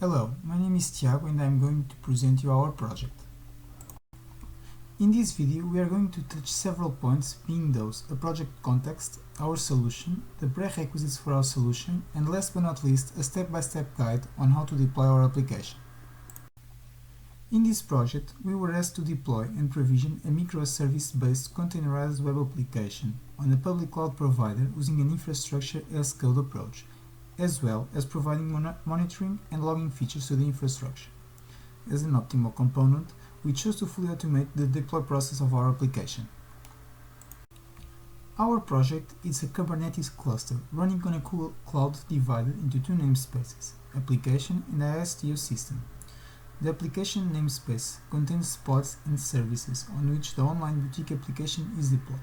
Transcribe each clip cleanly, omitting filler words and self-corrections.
Hello, my name is Tiago and I am going to present you our project. In this video we are going to touch several points, being those a project context, our solution, the prerequisites for our solution, and last but not least a step-by-step guide on how to deploy our application. In this project we were asked to deploy and provision a microservice-based containerized web application on a public cloud provider using an infrastructure as code approach, as well as providing monitoring and logging features to the infrastructure. As an optimal component, we chose to fully automate the deploy process of our application. Our project is a Kubernetes cluster running on a cloud divided into two namespaces, application and ISTO system. The application namespace contains pods and services on which the online boutique application is deployed,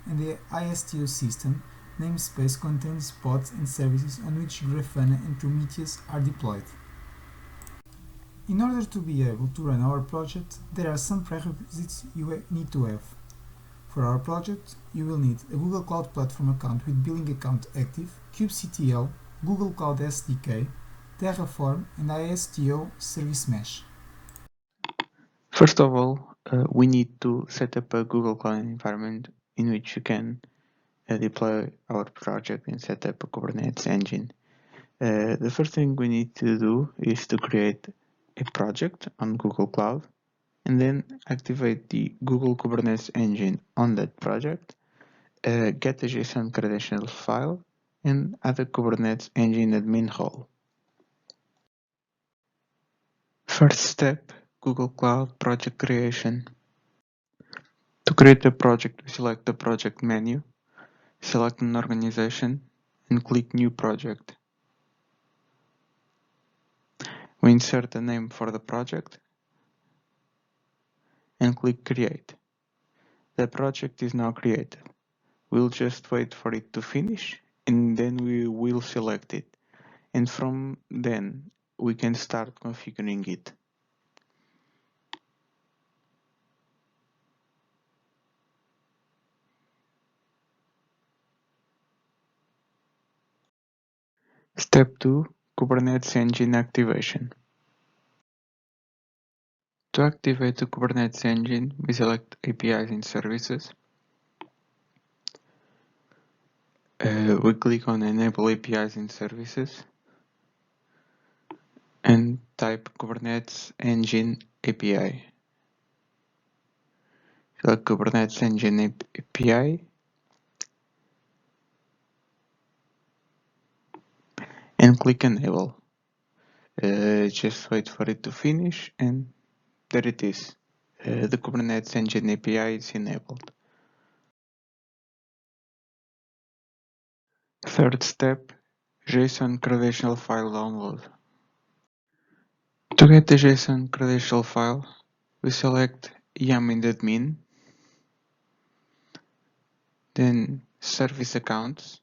and the ISTO system namespace contains pods and services on which Grafana and Prometheus are deployed. In order to be able to run our project, there are some prerequisites you need to have. For our project, you will need a Google Cloud Platform account with billing account active, kubectl, Google Cloud SDK, Terraform, and ISTO service mesh. First of all, we need to set up a Google Cloud environment in which you can deploy our project and set up a Kubernetes engine. The first thing we need to do is to create a project on Google Cloud and then activate the Google Kubernetes engine on that project, get a JSON credentials file, and add a Kubernetes engine admin role. First step, Google Cloud project creation. To create a project, we select the project menu, select an organization, and click New Project. We insert a name for the project and click Create. The project is now created. We'll just wait for it to finish and then we will select it. And from then we can start configuring it. Step 2. Kubernetes Engine Activation. To activate the Kubernetes engine, we select APIs and Services. We click on Enable APIs and Services and type Kubernetes Engine API. Select Kubernetes Engine API and click Enable. Just wait for it to finish and there it is. The Kubernetes Engine API is enabled. Third step, JSON credential file download. To get the JSON credential file, we select YAM in admin, then Service Accounts.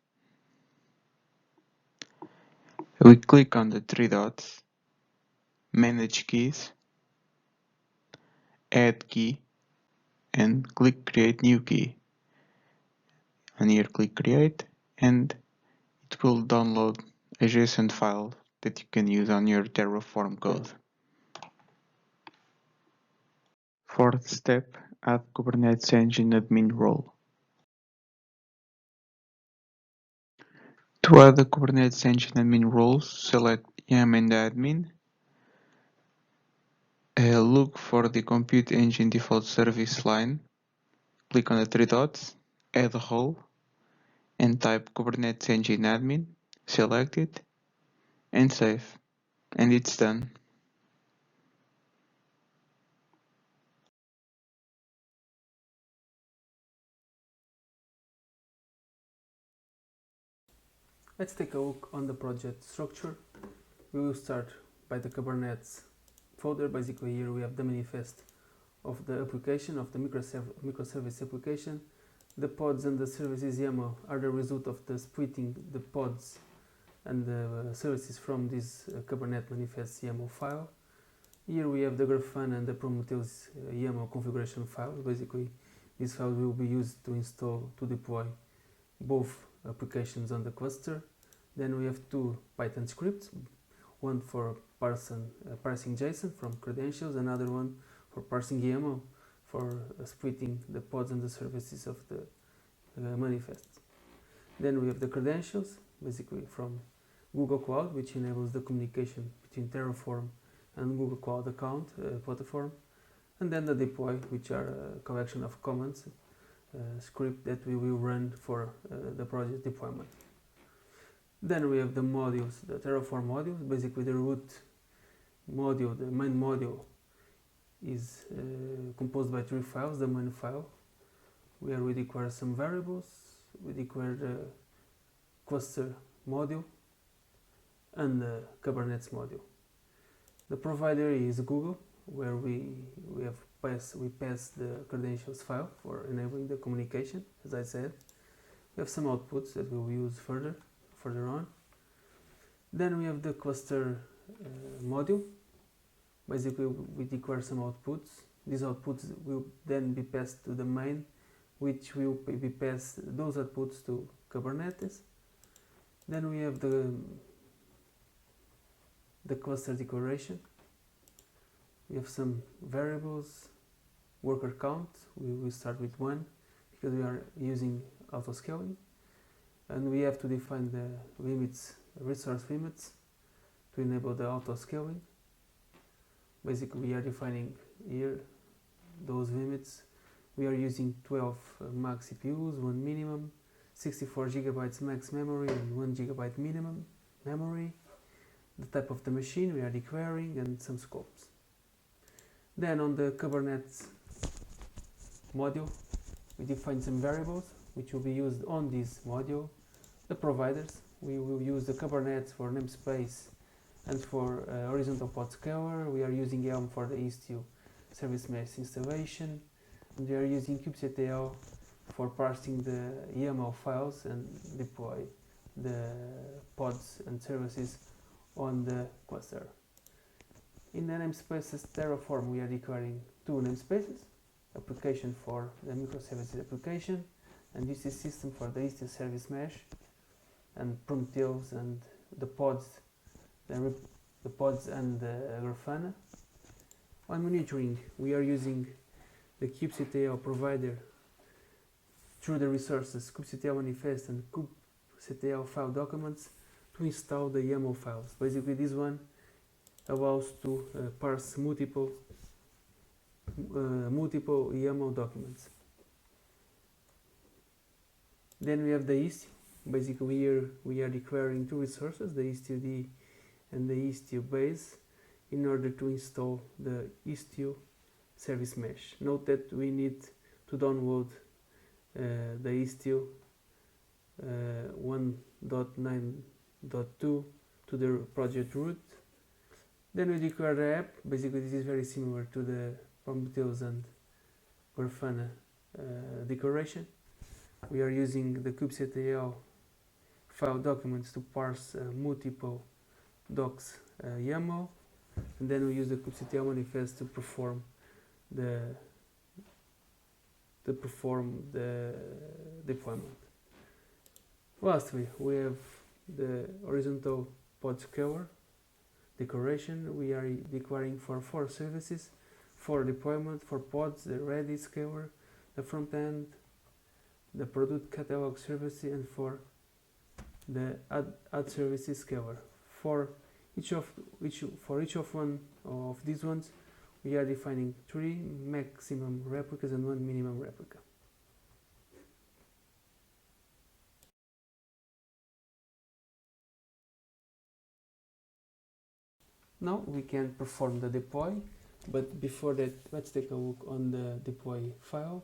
We click on the three dots, Manage Keys, Add Key, and click Create New Key. And here click Create, and it will download a JSON file that you can use on your Terraform code. Fourth step, add Kubernetes Engine admin role. To add the Kubernetes Engine admin roles, select YAM and admin. Look for the Compute Engine default service line. Click on the three dots, add a role, and type Kubernetes Engine admin. Select it and save. And it's done. Let's take a look on the project structure. We will start by the Kubernetes folder. Basically here we have the manifest of the application, of the microservice application. The pods and the services YAML are the result of the splitting the pods and the services from this Kubernetes manifest YAML file. Here we have the Grafana and the Prometheus YAML configuration file. Basically this file will be used to install, to deploy both applications on the cluster. Then we have two Python scripts, one for parsing JSON from credentials, another one for parsing YAML for splitting the pods and the services of the manifests. Then we have the credentials, basically from Google Cloud, which enables the communication between Terraform and Google Cloud account platform, and then the deploy, which are a collection of commands, script that we will run for the project deployment. Then we have the modules, the Terraform modules, basically the root module, the main module is composed by 3 files, the main file, where we declare some variables, we declare the cluster module and the Kubernetes module. The provider is Google, where we pass the credentials file for enabling the communication, as I said. We have some outputs that we'll use further on. Then we have the cluster module. Basically, we declare some outputs. These outputs will then be passed to the main, which will be passed those outputs to Kubernetes. Then we have the cluster declaration. We have some variables, worker count. We will start with 1 because we are using auto-scaling. And we have to define the limits, resource limits, to enable the auto-scaling. Basically, we are defining here those limits. We are using 12 max CPUs, 1 minimum, 64 gigabytes max memory and 1 gigabyte minimum memory. The type of the machine we are declaring and some scopes. Then on the Kubernetes module, we define some variables which will be used on this module. The providers, we will use the Kubernetes for namespace and for horizontal pod scaler. We are using Helm for the Istio service mesh installation. And we are using kubectl for parsing the YAML files and deploy the pods and services on the cluster. In the namespaces Terraform, we are declaring 2 namespaces, application for the microservices application and UC system for the Istio service mesh, and Prometheus and the pods, the pods and the Grafana. On monitoring, we are using the kubectl provider through the resources kubectl manifest and kubectl file documents to install the YAML files. Basically, this one allows to parse multiple YAML documents. Then we have the Istio. Basically, here we are declaring 2 resources, the IstioD and the Istio base, in order to install the Istio service mesh. Note that we need to download the Istio 1.9.2 to the project root. Then we declare the app. Basically, this is very similar to the Prometheus and Grafana declaration. We are using the kubectl file documents to parse multiple docs YAML, and then we use the kubectl manifest to perform the deployment. Lastly, we have the horizontal pod scaler declaration. We are declaring for 4 services, for deployment, for pods, the ready scaler, the front end, the product catalog service, and for the add services scaler. For each of one of these ones, we are defining 3 maximum replicas and 1 minimum replica. Now we can perform the deploy, but before that, let's take a look on the deploy file.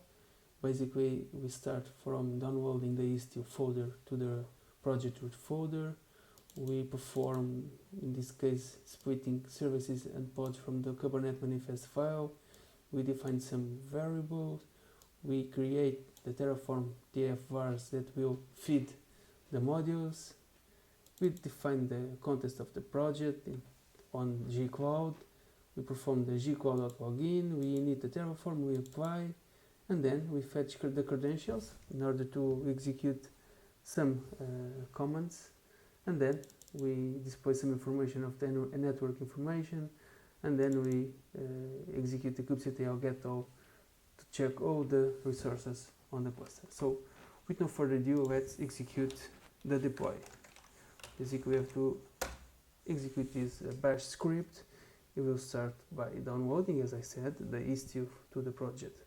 Basically, we start from downloading the Istio folder to the project root folder. We perform, in this case, splitting services and pods from the Kubernetes manifest file. We define some variables. We create the Terraform TF vars that will feed the modules. We define the context of the project on gcloud. We perform the gcloud.login. We init the Terraform. We apply, and then we fetch the credentials in order to execute some commands, and then we display some information of the network information, and then we execute the kubectl get-all to check all the resources on the cluster. So with no further ado, let's execute the deploy. Basically, we have to execute this bash script. It will start by downloading, as I said, the istio to the project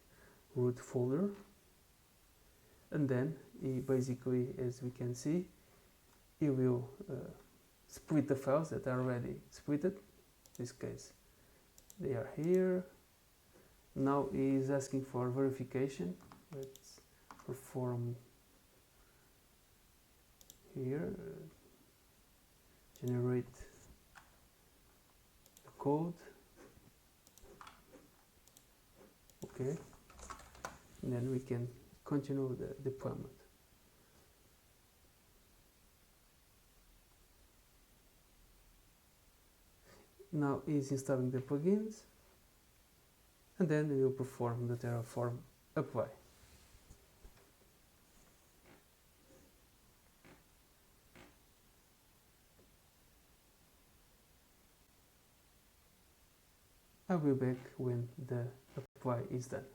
root folder, and then basically, as we can see, it will split the files that are already splitted. In this case, they are here. Now it is asking for verification. Let's perform here, generate the code. Okay, and then we can continue the deployment. Now is installing the plugins, and then we will perform the Terraform apply. I'll be back when the apply is done.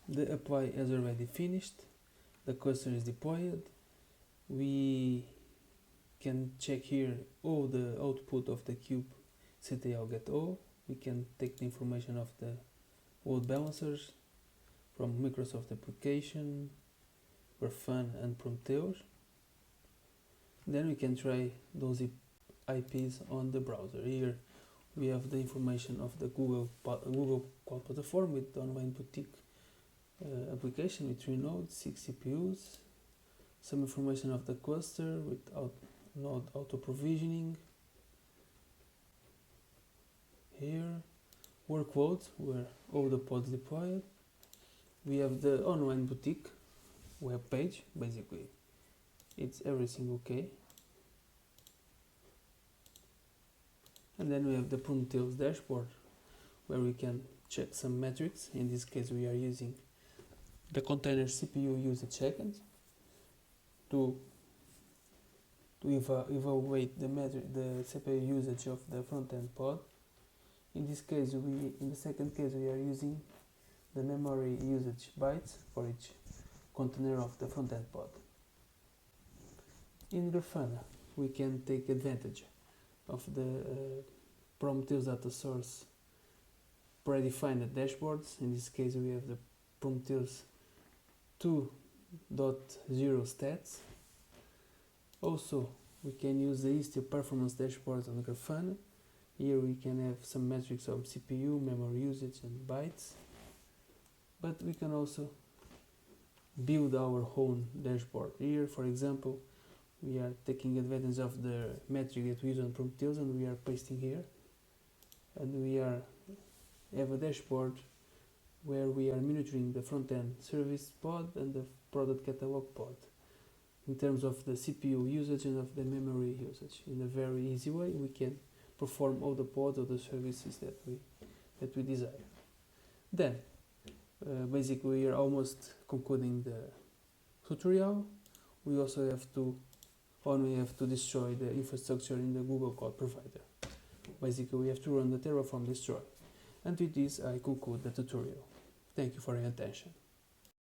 The apply is already finished. The cluster is deployed. We can check here all the output of the kubectl get-all. We can take the information of the load balancers from Microsoft application, Grafana and Prometheus. Then we can try those IPs on the browser. Here we have the information of the Google Cloud Platform with the online boutique application with 3 nodes, 6 CPUs, some information of the cluster with node auto provisioning. Here, workloads where all the pods deployed. We have the online boutique web page. Basically, it's everything okay. And then we have the Prometheus dashboard where we can check some metrics. In this case, we are using the container CPU usage seconds to evaluate the CPU usage of the front-end pod. In this case, in the second case, we are using the memory usage bytes for each container of the front-end pod. In Grafana, we can take advantage of the Prometheus data source predefined dashboards. In this case, we have the Prometheus 2.0 stats. Also, we can use the istio performance dashboards on Grafana. Here we can have some metrics of CPU, memory usage and bytes. But we can also build our own dashboard. Here, for example, we are taking advantage of the metric that we use on Prometheus and we are pasting here. And we have a dashboard where we are monitoring the front-end service pod and the product catalog pod in terms of the CPU usage and of the memory usage. In a very easy way, we can perform all the pods or the services that we desire. Then, basically, we are almost concluding the tutorial. We also have to destroy the infrastructure in the Google Cloud provider. Basically, we have to run the Terraform destroy. And with this, I conclude the tutorial. Thank you for your attention.